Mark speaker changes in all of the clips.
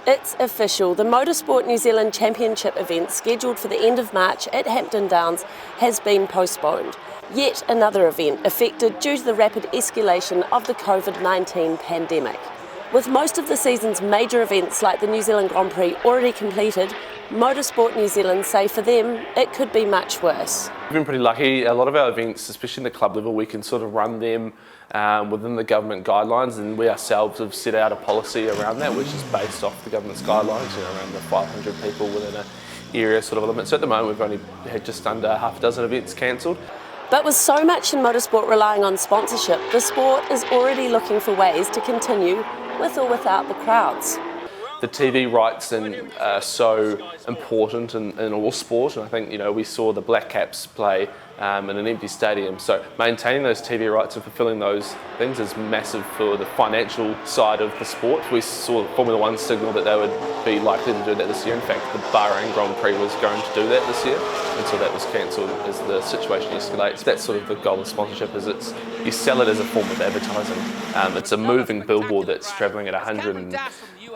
Speaker 1: It's official. The Motorsport New Zealand Championship event scheduled for the end of March at Hampton Downs has been postponed. Yet another event affected due to the rapid escalation of the COVID-19 pandemic. With most of the season's major events like the New Zealand Grand Prix already completed, Motorsport New Zealand say for them it could be much worse.
Speaker 2: We've been pretty lucky. A lot of our events, especially in the club level, we can sort of run them within the government guidelines, and we ourselves have set out a policy around that, which is based off the government's guidelines, around the 500 people within an area sort of limit. So at the moment we've only had just under half a dozen events cancelled.
Speaker 1: But with so much in motorsport relying on sponsorship, the sport is already looking for ways to continue with or without the crowds.
Speaker 2: The TV rights are so important in all sport, and I think we saw the Black Caps play in an empty stadium. So maintaining those TV rights and fulfilling those things is massive for the financial side of the sport. We saw Formula One signal that they would be likely to do that this year. In fact, the Bahrain Grand Prix was going to do that this year, and so that was cancelled as the situation escalates. That's sort of the goal of sponsorship, is you sell it as a form of advertising. It's a moving billboard that's travelling at 100 and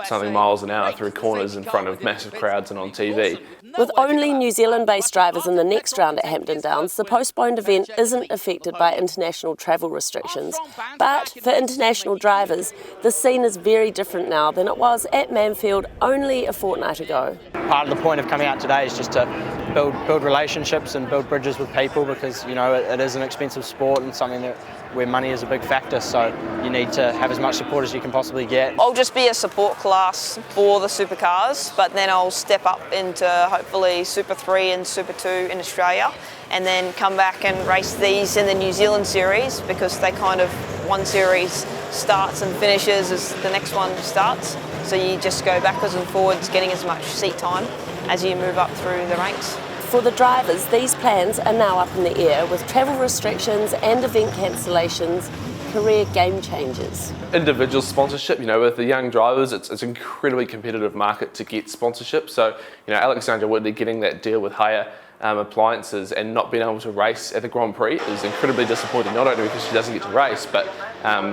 Speaker 2: something miles an hour through corners in front of massive crowds and on TV.
Speaker 1: With only New Zealand-based drivers in the next round at Hampton Downs, the postponed event isn't affected by international travel restrictions. But for international drivers, the scene is very different now than it was at Manfield only a fortnight ago.
Speaker 3: Part of the point of coming out today is just to build relationships and build bridges with people, because it is an expensive sport and something where money is a big factor, so you need to have as much support as you can possibly get.
Speaker 4: I'll just be a support class for the supercars, but then I'll step up into hopefully Super 3 and Super 2 in Australia, and then come back and race these in the New Zealand series, because they kind of, one series starts and finishes as the next one starts, so you just go backwards and forwards, getting as much seat time as you move up through the ranks.
Speaker 1: For the drivers, these plans are now up in the air, with travel restrictions and event cancellations, career game changers.
Speaker 2: Individual sponsorship, with the young drivers, it's an incredibly competitive market to get sponsorship. So, Alexandra Whitley getting that deal with Hire Appliances and not being able to race at the Grand Prix is incredibly disappointing, not only because she doesn't get to race, but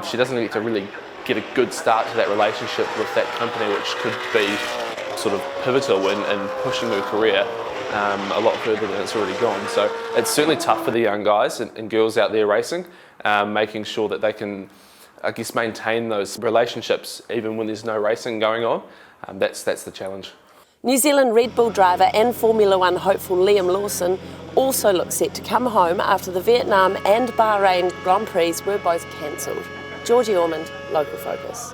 Speaker 2: she doesn't get to really get a good start to that relationship with that company, which could be sort of pivotal in pushing her career a lot further than it's already gone. So it's certainly tough for the young guys and girls out there racing, making sure that they can, maintain those relationships even when there's no racing going on. That's the challenge.
Speaker 1: New Zealand Red Bull driver and Formula One hopeful Liam Lawson also looks set to come home after the Vietnam and Bahrain Grand Prix were both cancelled. Georgie Ormond, Local Focus.